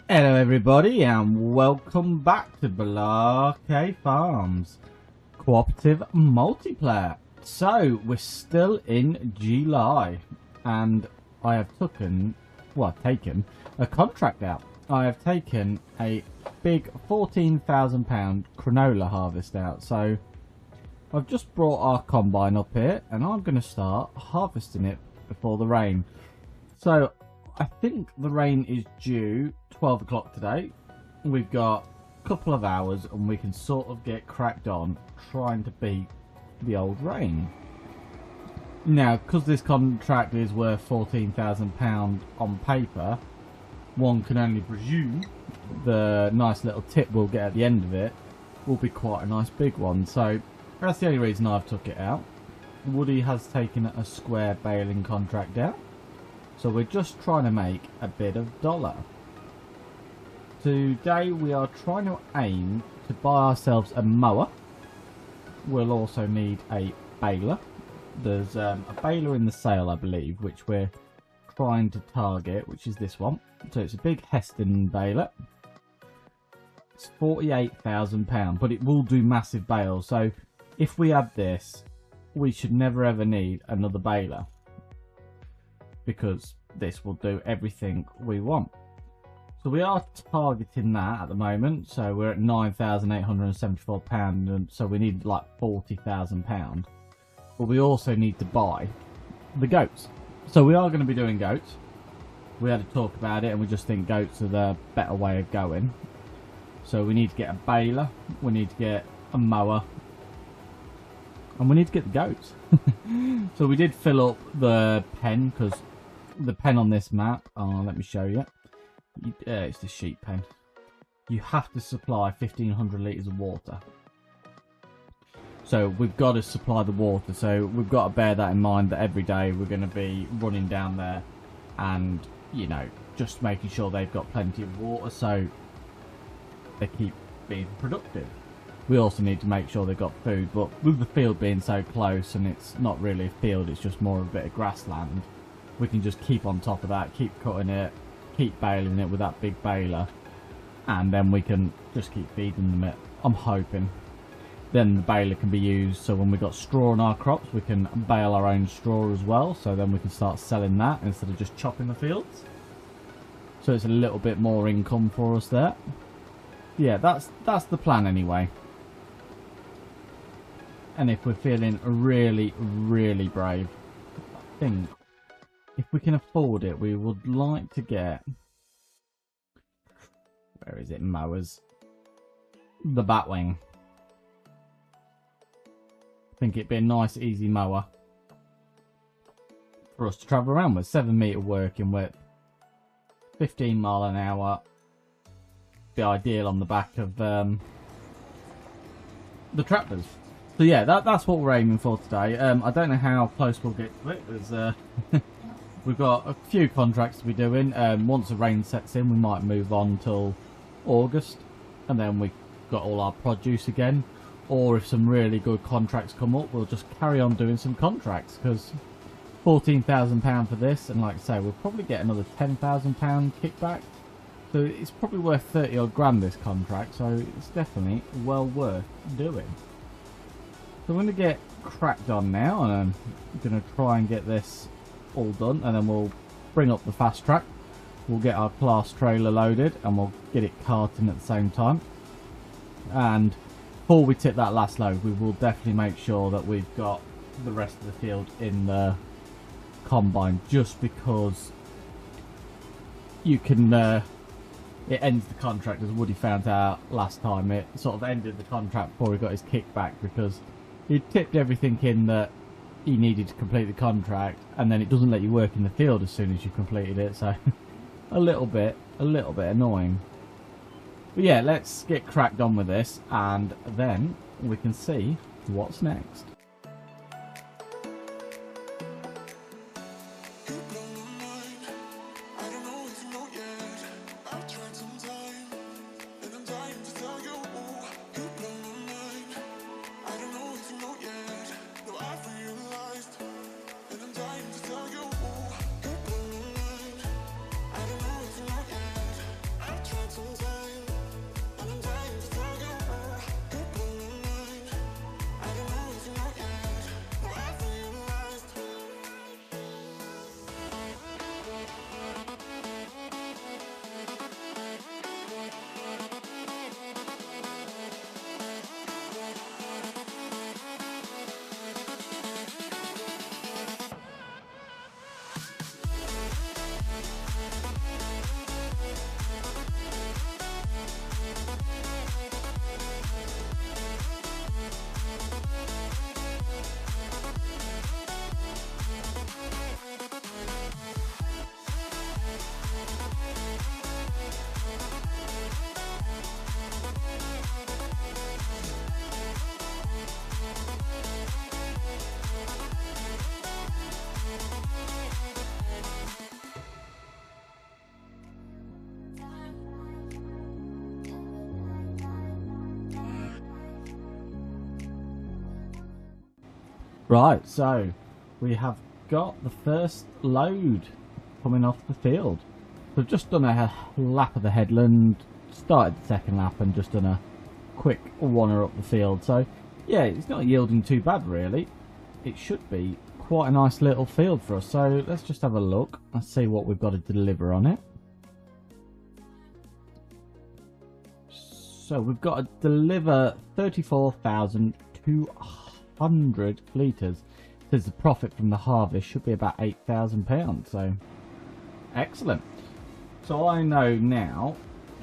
Hello everybody and welcome back to Baler Farms Cooperative Multiplayer. So we're still in July and I have taken a contract out. I have taken a big £14,000 canola harvest out. So I've just brought our combine up here and I'm going to start harvesting it before the rain. So I think the rain is due 12 o'clock today. We've got a couple of hours and we can sort of get cracked on trying to beat the old rain. Now, because this contract is worth £14,000 on paper, one can only presume the nice little tip we'll get at the end of it will be quite a nice big one. So that's the only reason I've took it out. Woody has taken a square baling contract out. So we're just trying to make a bit of dollar. Today we are trying to aim to buy ourselves a mower. We'll also need a baler. There's a baler in the sale, I believe, which we're trying to target, which is this one. So it's a big Heston baler. It's £48,000, but it will do massive bales. So if we have this, we should never ever need another baler, because this will do everything we want. So we are targeting that at the moment. So we're at £9,874, and so we need like £40,000. But we also need to buy the goats. So we are going to be doing goats. We had a talk about it and we just think goats are the better way of going. So we need to get a baler, we need to get a mower, and we need to get the goats. So we did fill up the pen, because the pen on this map, let me show you. It's the sheep pen. You have to supply 1,500 litres of water. So we've got to supply the water. So we've got to bear that in mind, that every day we're going to be running down there and, you know, just making sure they've got plenty of water so they keep being productive. We also need to make sure they've got food, but with the field being so close, and it's not really a field, it's just more of a bit of grassland, we can just keep on top of that, keep cutting it, keep baling it with that big baler, and then we can just keep feeding them it. I'm hoping then the baler can be used, so when we've got straw in our crops we can bale our own straw as well, so then we can start selling that instead of just chopping the fields. So it's a little bit more income for us there. Yeah, that's the plan anyway. And if we're feeling really brave, I think if we can afford it, we would like to get, where is it, mowers, the Batwing. I think it'd be a nice easy mower for us to travel around with. 7 metre working width, 15 mile an hour. Be ideal on the back of the tractors. So yeah, that's what we're aiming for today. I don't know how close we'll get to it. There's we've got a few contracts to be doing. Once the rain sets in, we might move on till August, and then we've got all our produce again. Or if some really good contracts come up, we'll just carry on doing some contracts, because £14,000 for this, and like I say, we'll probably get another £10,000 kickback. So it's probably worth 30 odd grand, this contract, so it's definitely well worth doing. So I'm going to get cracked on now, and I'm going to try and get this all done, and then we'll bring up the fast track. We'll get our class trailer loaded and we'll get it carting at the same time. And before we tip that last load, we will definitely make sure that we've got the rest of the field in the combine, just because you can it ends the contract, as Woody found out last time. It sort of ended the contract before he got his kickback, because he tipped everything in that he needed to complete the contract, and then it doesn't let you work in the field as soon as you completed it. So a little bit annoying. But yeah, let's get cracked on with this, and then we can see what's next. I Right, so we have got the first load coming off the field. We've just done a lap of the headland, started the second lap and just done a quick oneer up the field. So yeah, it's not yielding too bad really. It should be quite a nice little field for us. So let's just have a look and see what we've got to deliver on it. So we've got to deliver 34,200 litres. Says the profit from the harvest should be about £8,000. So excellent. So I know now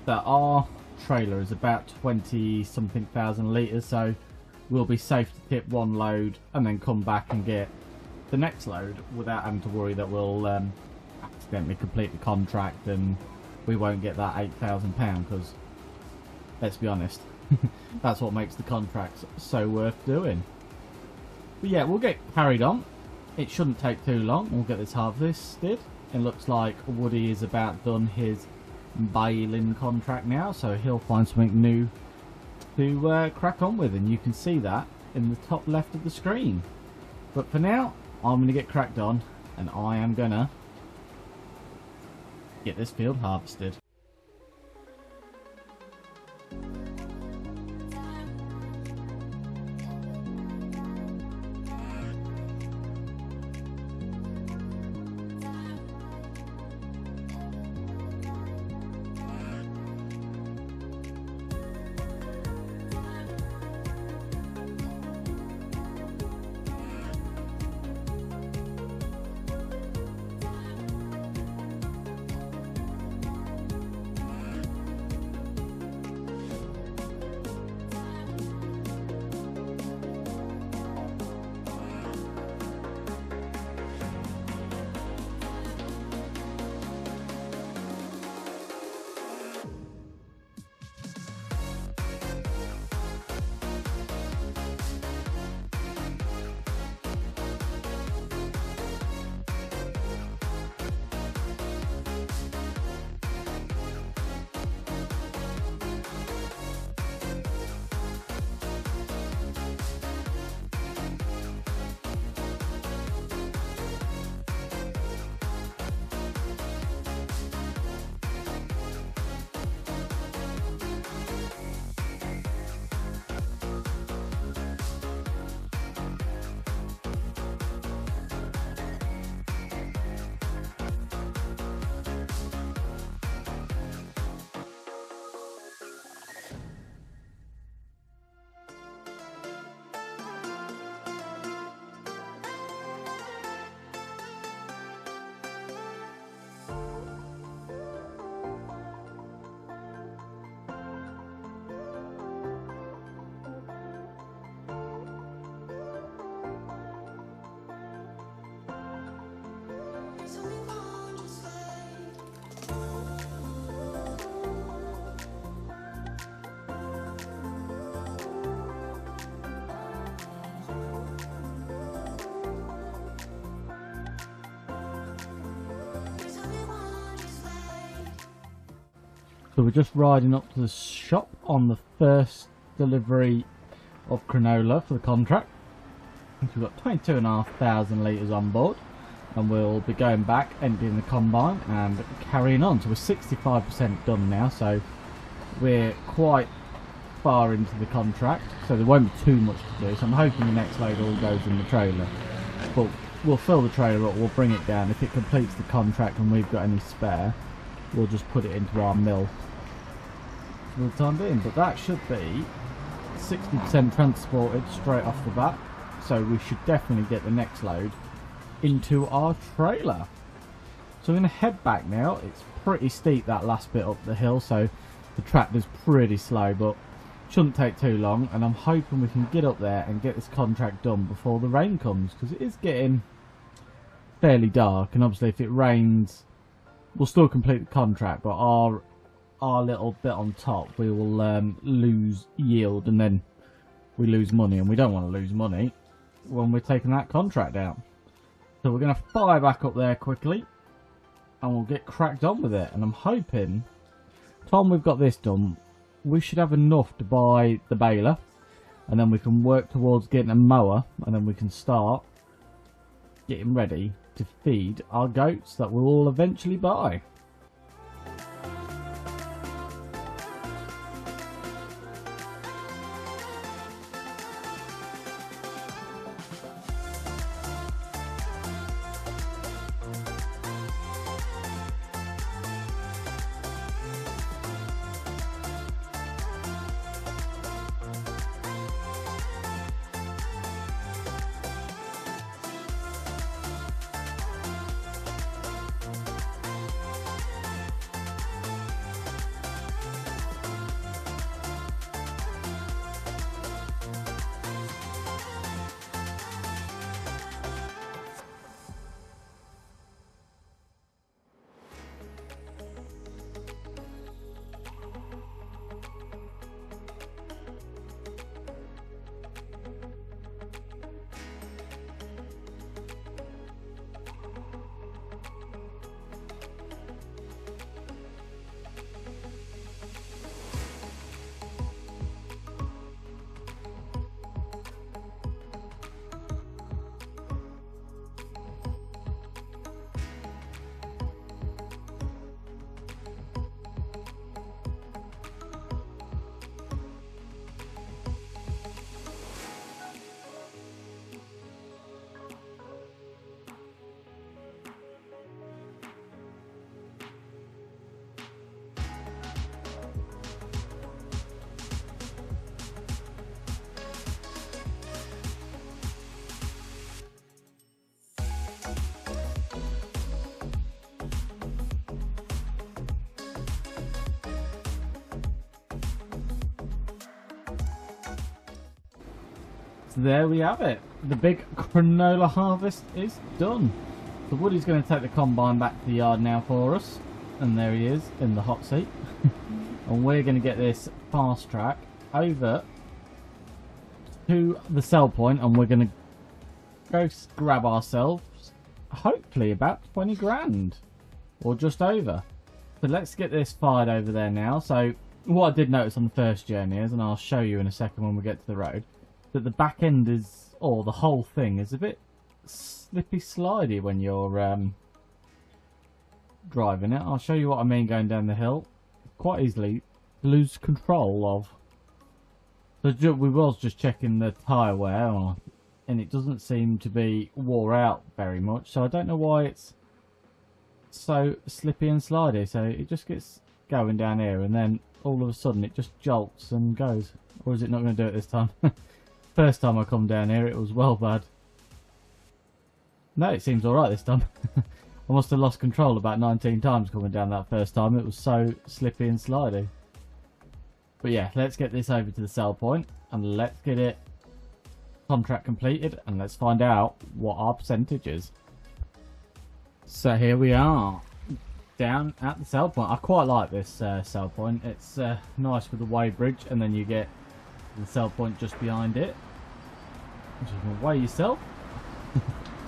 that our trailer is about 20 something thousand litres, so we'll be safe to tip one load and then come back and get the next load without having to worry that we'll accidentally complete the contract and we won't get that £8,000, because let's be honest, that's what makes the contracts so worth doing. But yeah, we'll get carried on. It shouldn't take too long. We'll get this harvested. It looks like Woody is about done his baling contract now, so he'll find something new to crack on with, and you can see that in the top left of the screen. But for now, I'm going to get cracked on, and I am going to get this field harvested. So we're just riding up to the shop on the first delivery of canola for the contract. So we've got 22,500 litres on board, and we'll be going back, emptying the combine and carrying on. So we're 65% done now, so we're quite far into the contract, so there won't be too much to do. So I'm hoping the next load all goes in the trailer, but we'll fill the trailer up, we'll bring it down. If it completes the contract and we've got any spare, we'll just put it into our mill for the time being. But that should be 60% transported straight off the bat, so we should definitely get the next load into our trailer. So I'm going to head back now. It's pretty steep, that last bit up the hill, so the tractor's pretty slow, but shouldn't take too long, and I'm hoping we can get up there and get this contract done before the rain comes, because it is getting fairly dark, and obviously if it rains we'll still complete the contract, but our little bit on top we will lose yield, and then we lose money, and we don't want to lose money when we're taking that contract out. So we're going to fire back up there quickly and we'll get cracked on with it. And I'm hoping, time we've got this done, we should have enough to buy the baler, and then we can work towards getting a mower, and then we can start getting ready to feed our goats that we'll all eventually buy. So there we have it. The big canola harvest is done. So Woody's going to take the combine back to the yard now for us. And there he is in the hot seat. And we're going to get this fast track over to the sell point, and we're going to go grab ourselves hopefully about 20 grand or just over. So let's get this fired over there now. So what I did notice on the first journey is, and I'll show you in a second when we get to the road, that the back end is, or the whole thing is a bit slippy slidey when you're driving it. I'll show you what I mean going down the hill. Quite easily lose control of. So we was just checking the tyre wear, and it doesn't seem to be wore out very much, so I don't know why it's so slippy and slidey. So it just gets going down here, and then all of a sudden it just jolts and goes. Or is it not going to do it this time? First time I come down here it was well bad. No, it seems alright this time. I must have lost control about 19 times coming down that first time. It was so slippy and slidey. But yeah, let's get this over to the sell point and let's get it contract completed, and let's find out what our percentage is. So here we are down at the sell point. I quite like this sell point. It's nice with the weighbridge, and then you get the sell point just behind it, which you can weigh yourself.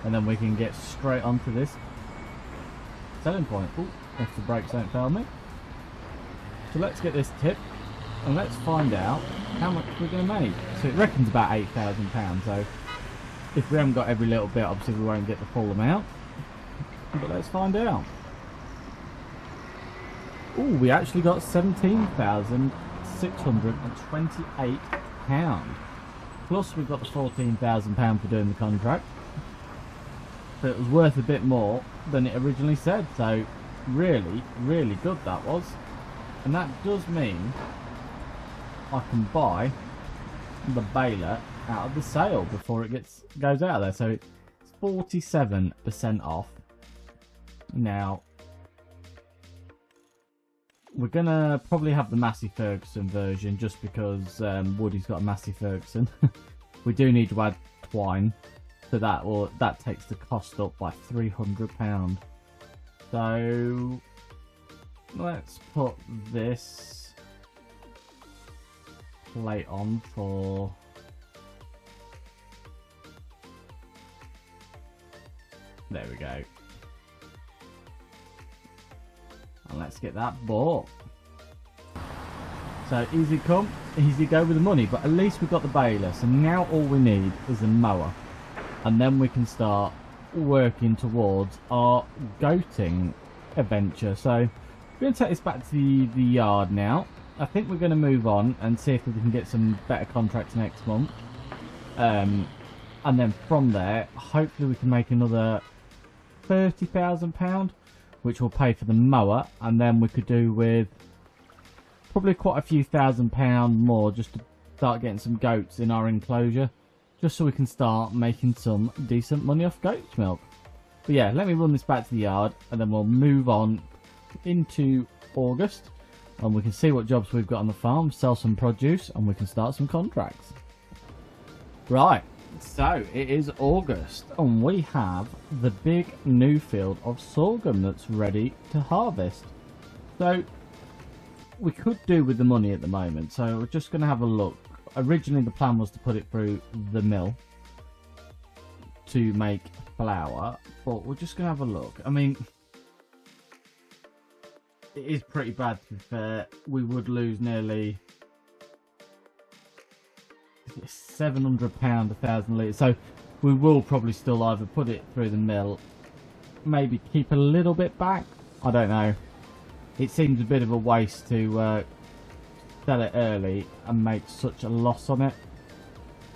And then we can get straight onto this selling point. Ooh, if the brakes don't fail me. So let's get this tip and let's find out how much we're going to make. So it reckons about £8,000. So if we haven't got every little bit, obviously we won't get the full amount. But let's find out. Oh, we actually got £17,628. Plus we've got the £14,000 for doing the contract. So it was worth a bit more than it originally said. So really, really good that was. And that does mean I can buy the baler out of the sale before it goes out of there. So it's 47% off. Now we're gonna probably have the Massey Ferguson version just because Woody's got a Massey Ferguson. We do need to add twine, so that takes the cost up by £300. So let's put this plate on for there we go. And let's get that bought. So easy come, easy go with the money, but at least we've got the baler. So now all we need is a mower, and then we can start working towards our goating adventure. So we're going to take this back to the yard now. I think we're going to move on and see if we can get some better contracts next month. And then from there, hopefully we can make another £30,000, which will pay for the mower, and then we could do with probably quite a few £1,000 more just to start getting some goats in our enclosure, just so we can start making some decent money off goat's milk. But yeah, let me run this back to the yard, and then we'll move on into August, and we can see what jobs we've got on the farm, sell some produce, and we can start some contracts. Right, so it is August, and we have the big new field of sorghum that's ready to harvest. So we could do with the money at the moment, so we're just going to have a look. Originally the plan was to put it through the mill to make flour, but we're just going to have a look. I mean, it is pretty bad to be fair. We would lose nearly £700 1,000 litres, so we will probably still either put it through the mill, maybe keep a little bit back, I don't know. It seems a bit of a waste to sell it early and make such a loss on it,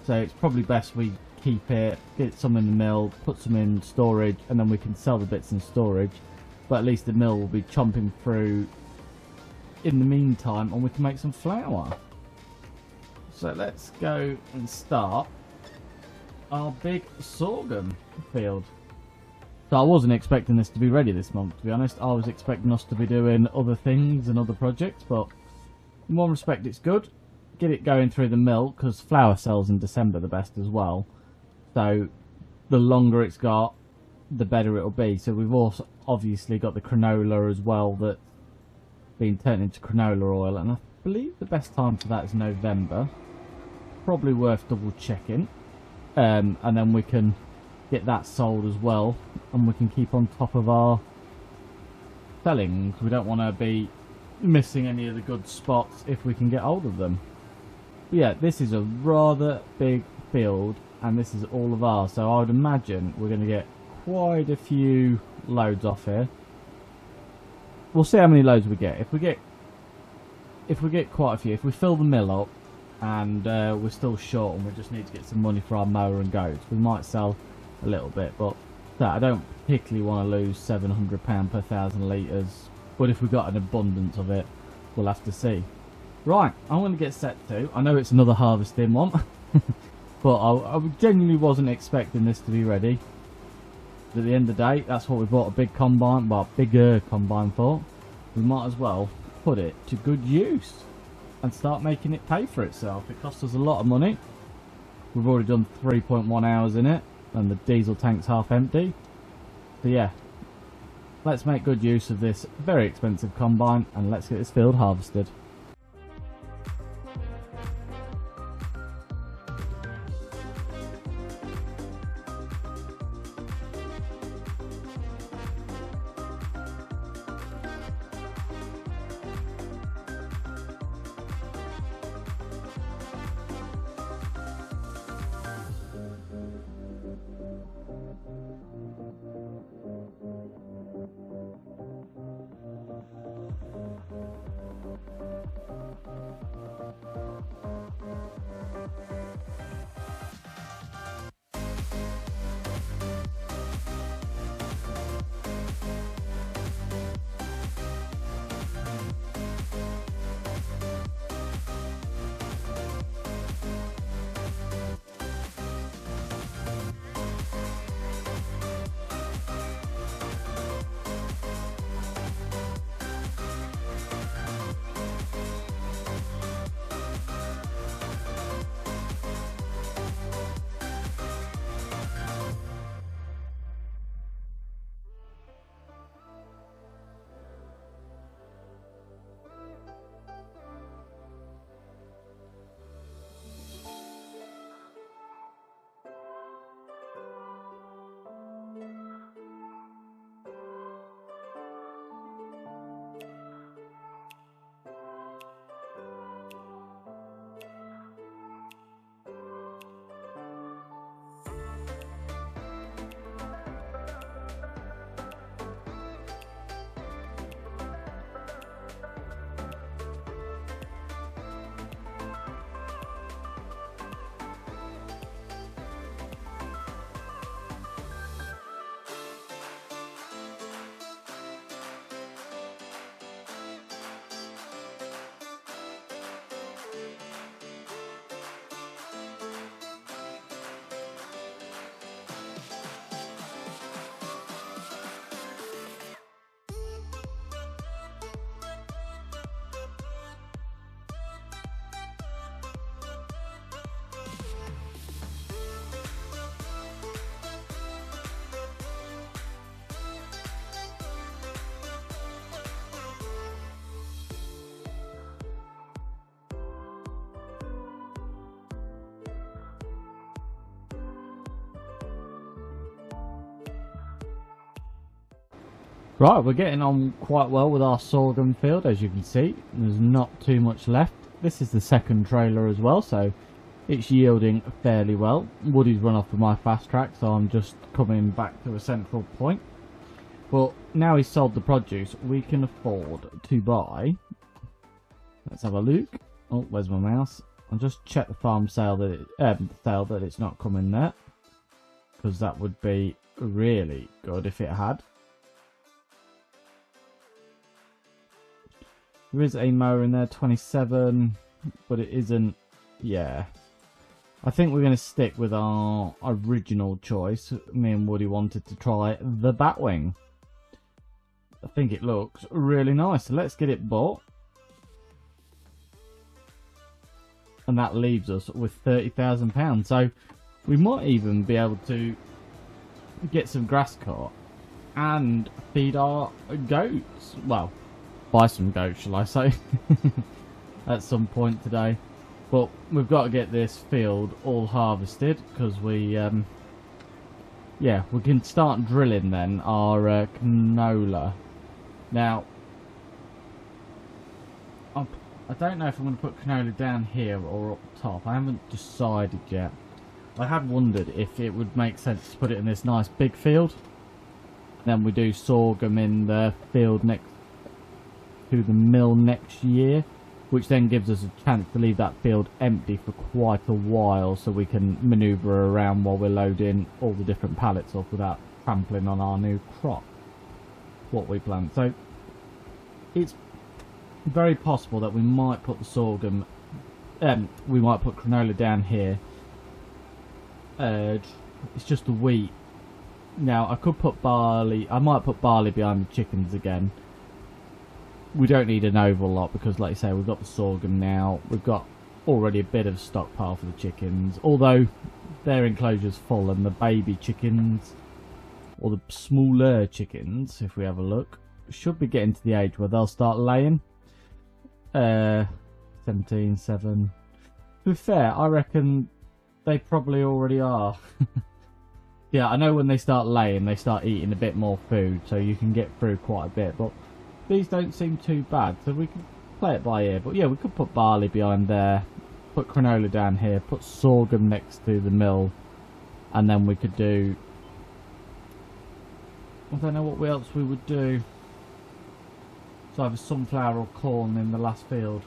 so it's probably best we keep it, get some in the mill, put some in storage, and then we can sell the bits in storage, but at least the mill will be chomping through in the meantime, and we can make some flour. So let's go and start our big sorghum field. So I wasn't expecting this to be ready this month, to be honest. I was expecting us to be doing other things and other projects, but in one respect it's good. Get it going through the mill, because flour sells in December the best as well. So the longer it's got, the better it'll be. So we've also obviously got the canola as well that's been turned into canola oil, and I believe the best time for that is November. Probably worth double checking, and then we can get that sold as well, and we can keep on top of our selling. We don't want to be missing any of the good spots if we can get hold of them. But yeah, this is a rather big field, and this is all of ours, so I would imagine we're going to get quite a few loads off here. We'll see how many loads we get. If we get quite a few, if we fill the mill up and we're still short and we just need to get some money for our mower and goats, we might sell a little bit, but I don't particularly want to lose £700 per 1,000 litres, but if we've got an abundance of it, we'll have to see. Right, I'm going to get set to, I know it's another harvesting one, but I genuinely wasn't expecting this to be ready. But at the end of the day, that's what we bought a big combine, well, bigger combine for. We might as well put it to good use and start making it pay for itself. It cost us a lot of money. We've already done 3.1 hours in it, and the diesel tank's half empty. So yeah, let's make good use of this very expensive combine, and let's get this field harvested. Right, we're getting on quite well with our sorghum field, as you can see. There's not too much left. This is the second trailer as well, so it's yielding fairly well. Woody's run off with my fast track, so I'm just coming back to a central point. But now he's sold the produce, we can afford to buy. Let's have a look. Oh, where's my mouse? I'll just check the farm sale that it's not coming there, because that would be really good if it had. There is a mower in there, 27, but it isn't. Yeah, I think we're going to stick with our original choice. Me and Woody wanted to try the Batwing. I think it looks really nice, so let's get it bought. And that leaves us with £30,000. So we might even be able to get some grass cut and feed our goats. Well, buy some goats, shall I say, at some point today. But we've got to get this field all harvested, because we, yeah, we can start drilling then our canola. Now, I don't know if I'm going to put canola down here or up top. I haven't decided yet. I had wondered if it would make sense to put it in this nice big field. Then we do sorghum in the field next to the mill next year, which then gives us a chance to leave that field empty for quite a while, so we can manoeuvre around while we're loading all the different pallets up without trampling on our new crop, what we plant. So it's very possible that we might put the sorghum, we might put canola down here. It's just the wheat. Now I could put barley. I might put barley behind the chickens again. We don't need an oval lot, because like I say, we've got the sorghum now. We've got already a bit of stockpile for the chickens, although their enclosure's full, and the baby chickens, or the smaller chickens, if we have a look, should be getting to the age where they'll start laying. 17, 7. To be fair, I reckon they probably already are. Yeah, I know when they start laying, they start eating a bit more food, so you can get through quite a bit. But these don't seem too bad, so we can play it by ear. But yeah, we could put barley behind there, put canola down here, put sorghum next to the mill, and then we could do, I don't know what else we would do. So either sunflower or corn in the last field.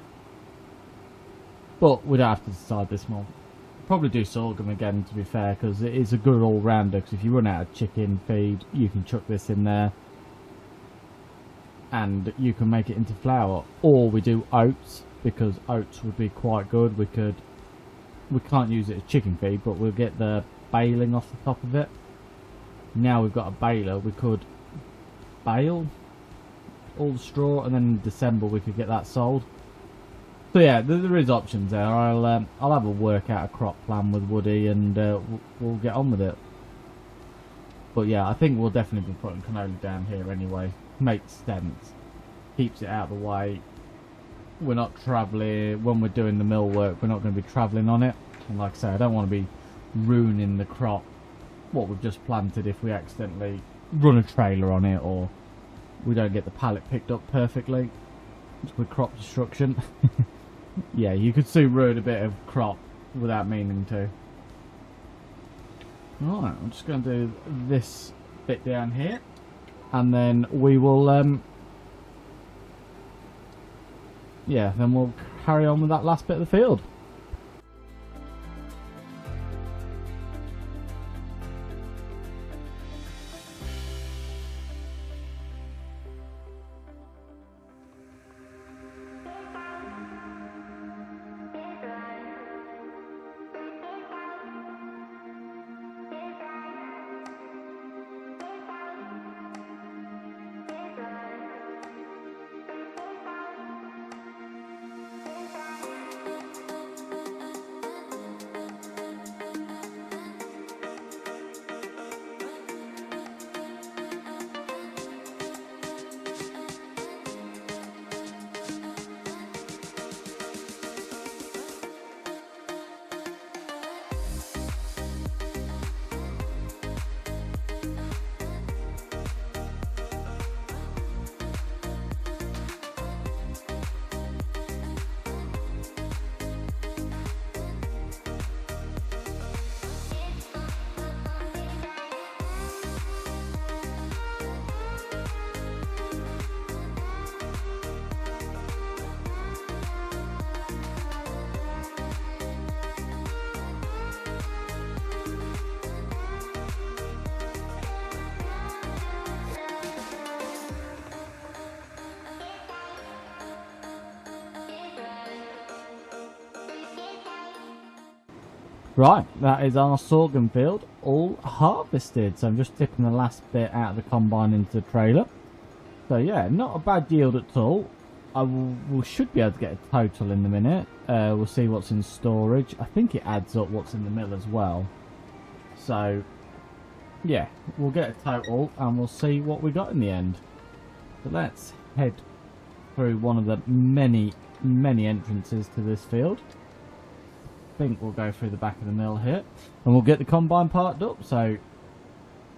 But we'd have to decide this month. Probably do sorghum again, to be fair, because it is a good all-rounder. Because if you run out of chicken feed, you can chuck this in there, and you can make it into flour. Or we do oats, because oats would be quite good. We can't use it as chicken feed, but we'll get the baling off the top of it. Now we've got a baler, we could bale all the straw, and then in December we could get that sold. So yeah, there is options there. I'll have a work out a crop plan with Woody, and we'll get on with it. But yeah, I think we'll definitely be putting canola down here anyway. Makes sense. Keeps it out of the way. We're not travelling when we're doing the mill work. We're not going to be travelling on it. And like I say, I don't want to be ruining the crop, what we've just planted, if we accidentally run a trailer on it, or we don't get the pallet picked up perfectly. It's with crop destruction. Yeah, you could soon ruin a bit of crop without meaning to. Right, I'm just going to do this bit down here, and then we will, yeah, then we'll carry on with that last bit of the field. Right, that is our sorghum field all harvested. So I'm just tipping the last bit out of the combine into the trailer. So yeah, not a bad yield at all. We should be able to get a total in a minute. We'll see what's in storage. I think it adds up what's in the mill as well. So yeah, we'll get a total and we'll see what we got in the end. So let's head through one of the many entrances to this field. I think we'll go through the back of the mill here and we'll get the combine parked up. So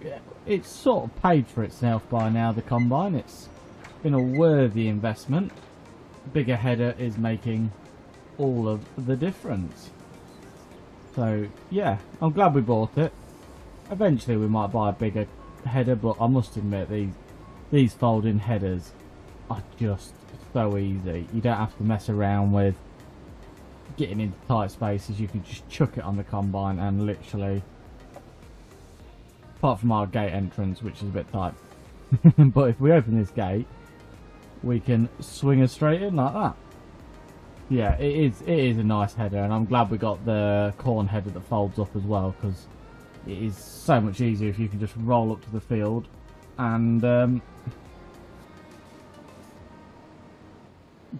yeah, it's sort of paid for itself by now, the combine. It's been a worthy investment. Bigger header is making all of the difference. So yeah, I'm glad we bought it. Eventually we might buy a bigger header, but I must admit these folding headers are just so easy. You don't have to mess around with getting into tight spaces. You can just chuck it on the combine and literally, apart from our gate entrance, which is a bit tight, but if we open this gate, we can swing us straight in like that. Yeah, it is a nice header, and I'm glad we got the corn header that folds up as well, because it is so much easier if you can just roll up to the field and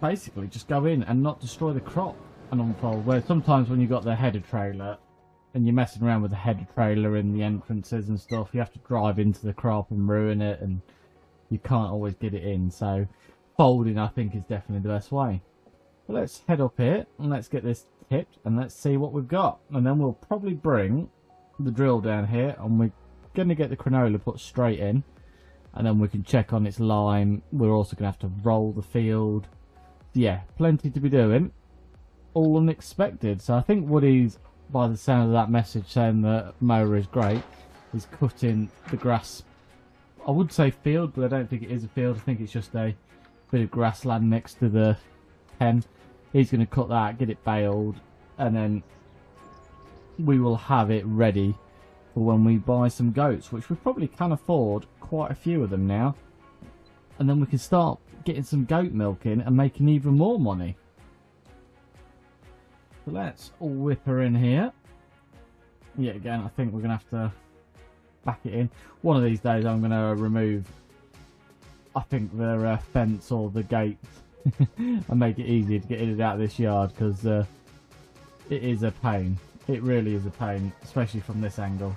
basically just go in and not destroy the crop and unfold. Where sometimes when you've got the header trailer and you're messing around with the header trailer in the entrances and stuff, you have to drive into the crop and ruin it, and you can't always get it in. So folding, I think, is definitely the best way. But let's head up here and let's get this tipped and let's see what we've got. And then we'll probably bring the drill down here and we're going to get the canola put straight in, and then we can check on its line. We're also going to have to roll the field. Yeah, plenty to be doing. All unexpected. So I think Woody's, by the sound of that message saying that mower is great, is cutting the grass. I would say field, but I don't think it is a field. I think it's just a bit of grassland next to the pen. He's going to cut that, get it baled, and then we will have it ready for when we buy some goats, which we probably can afford quite a few of them now. And then we can start getting some goat milk in and making even more money. So let's whip her in here. Yet again, I think we're going to have to back it in. One of these days I'm going to remove, I think, the fence or the gate and make it easier to get in and out of this yard, because it is a pain. It really is a pain, especially from this angle.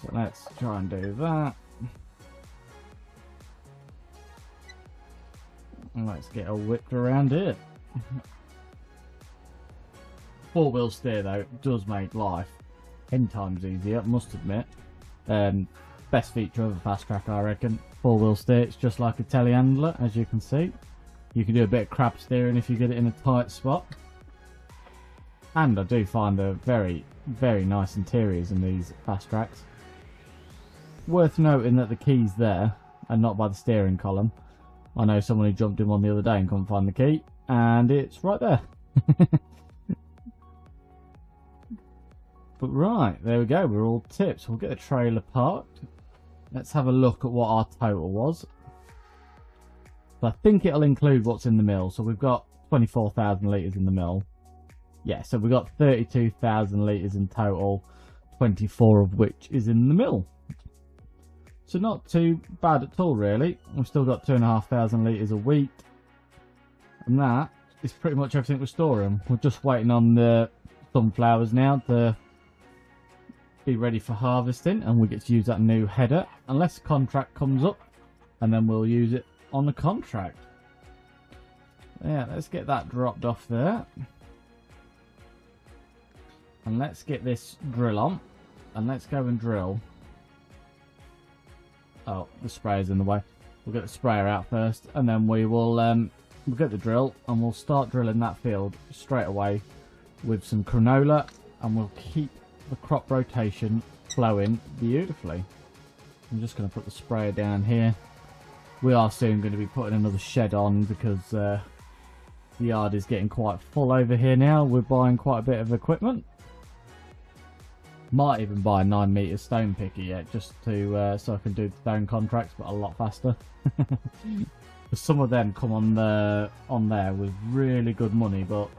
So let's try and do that. And let's get her whipped around here. Four-wheel steer, though, does make life 10 times easier, I must admit. Best feature of a fast track, I reckon. Four-wheel steer, it's just like a telehandler, as you can see. You can do a bit of crab steering if you get it in a tight spot. And I do find they're very, very nice interiors in these fast tracks. Worth noting that the key's there and not by the steering column. I know someone who jumped in one the other day and couldn't find the key, and it's right there. But right, there we go, we're all tipped. So we'll get the trailer parked. Let's have a look at what our total was. So I think it'll include what's in the mill. So we've got 24,000 litres in the mill. Yeah, so we've got 32,000 litres in total, 24 of which is in the mill. So not too bad at all, really. We've still got 2,500 litres of wheat. And that is pretty much everything we're storing. We're just waiting on the sunflowers now to be ready for harvesting, and we get to use that new header unless the contract comes up, and then we'll use it on the contract. Yeah, let's get that dropped off there. And let's get this drill on, and let's go and drill. Oh, the sprayer's in the way. We'll get the sprayer out first, and then we will we'll get the drill, and we'll start drilling that field straight away with some canola, and we'll keep the crop rotation flowing beautifully. I'm just going to put the sprayer down here. We are soon going to be putting another shed on, because the yard is getting quite full over here now. We're buying quite a bit of equipment. Might even buy a 9-metre stone picker yet, just to so I can do the stone contracts, but a lot faster. Some of them come on there with really good money, but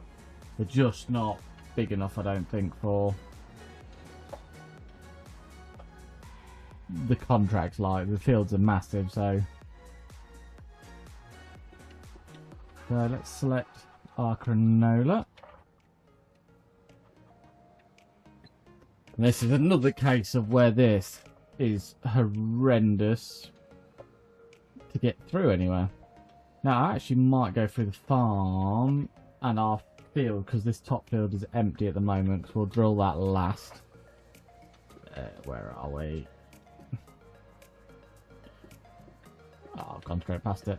they're just not big enough, I don't think, for the contracts. Like, the fields are massive, so let's select our canola. And this is another case of where this is horrendous to get through anywhere. Now, I actually might go through the farm and our field, because this top field is empty at the moment, because we'll drill that last. Where are we? Oh, I've gone straight past it.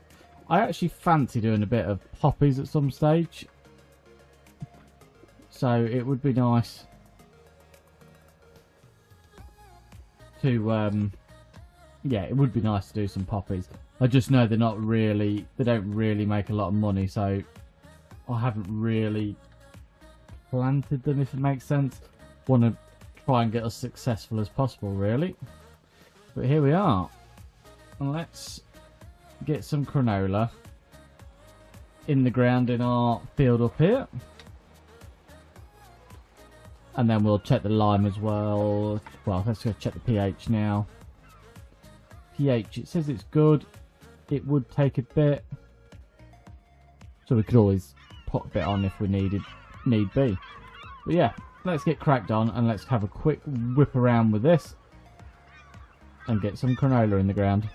I actually fancy doing a bit of poppies at some stage. So it would be nice to, yeah, it would be nice to do some poppies. I just know they don't really make a lot of money, so I haven't really planted them, if it makes sense. Want to try and get as successful as possible, really. But here we are. And let's get some canola in the ground in our field up here. And then we'll check the lime as well. Well, let's go check the pH now. pH, it says it's good. It would take a bit. So we could always put a bit on if we need be. But yeah, let's get cracked on and let's have a quick whip around with this and get some canola in the ground.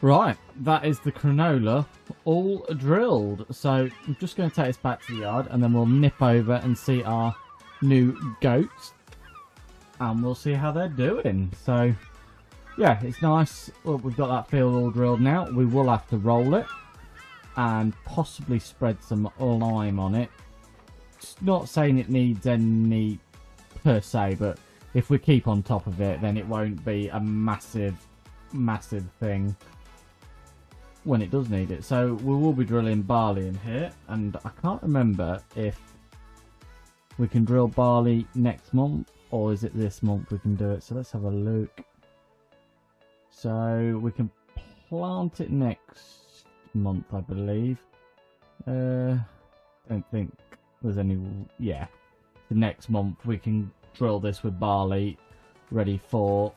Right, that is the canola all drilled. So I'm just going to take this back to the yard and then we'll nip over and see our new goats. And we'll see how they're doing. So, yeah, it's nice. Well, we've got that field all drilled now. We will have to roll it and possibly spread some lime on it. It's not saying it needs any per se, but if we keep on top of it, then it won't be a massive thing when it does need it. So we will be drilling barley in here, and I can't remember if we can drill barley next month or is it this month we can do it. So let's have a look. So we can plant it next month, I believe. Don't think there's any. Yeah, the next month we can drill this with barley ready for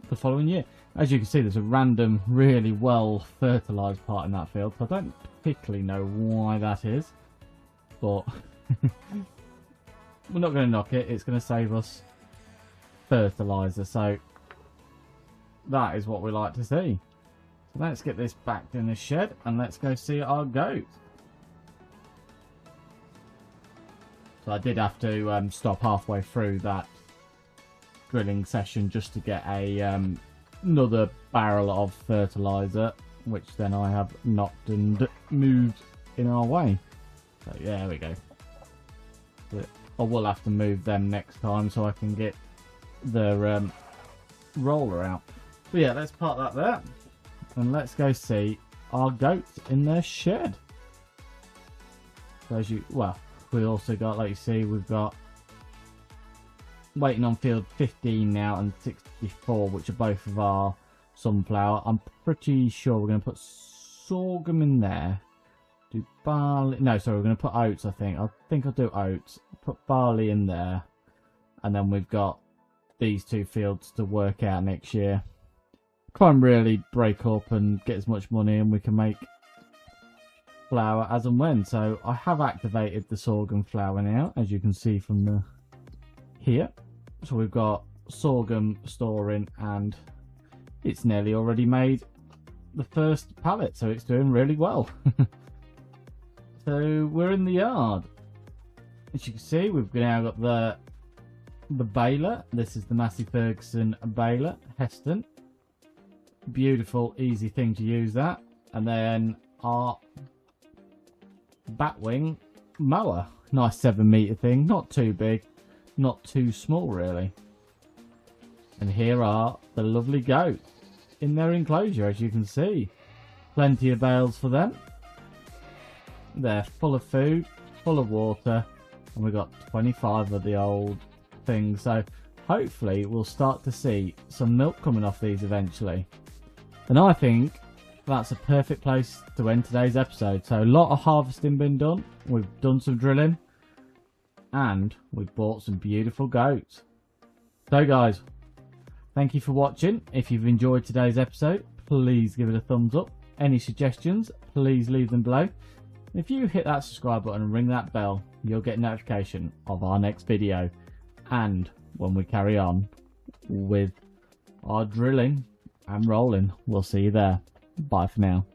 the following year. As you can see, there's a random, really well fertilised part in that field. So I don't particularly know why that is, but we're not going to knock it. It's going to save us fertiliser. So that is what we like to see. So let's get this back in the shed and let's go see our goat. So I did have to stop halfway through that drilling session just to get a another barrel of fertilizer, which then I have knocked and moved in our way. So yeah, there we go. But I will have to move them next time so I can get the roller out. But yeah, let's park that there and let's go see our goats in their shed. So as you, well, we also got, like you see, we've got waiting on field 15 now and 64, which are both of our sunflower. I'm pretty sure we're going to put sorghum in there. Do barley? No, sorry, we're going to put oats. I think I'll do oats. Put barley in there, and then we've got these two fields to work out next year. Try and really break up and get as much money, and we can make flour as and when. So I have activated the sorghum flour now, as you can see from the here. So we've got sorghum storing, and it's nearly already made the first pallet, so it's doing really well. So we're in the yard. As you can see, we've now got the baler. This is the Massey Ferguson baler, Heston. Beautiful, easy thing to use that. And then our batwing mower, nice 7 meter thing, not too big, not too small really. And here are the lovely goats in their enclosure, as you can see. Plenty of bales for them. They're full of food, full of water, and we've got 25 of the old things. So hopefully we'll start to see some milk coming off these eventually. And I think that's a perfect place to end today's episode. So a lot of harvesting been done. We've done some drilling. And we've bought some beautiful goats. So guys, thank you for watching. If you've enjoyed today's episode, please give it a thumbs up. Any suggestions, please leave them below. If you hit that subscribe button and ring that bell, you'll get notification of our next video. And when we carry on with our drilling and rolling, we'll see you there. Bye for now.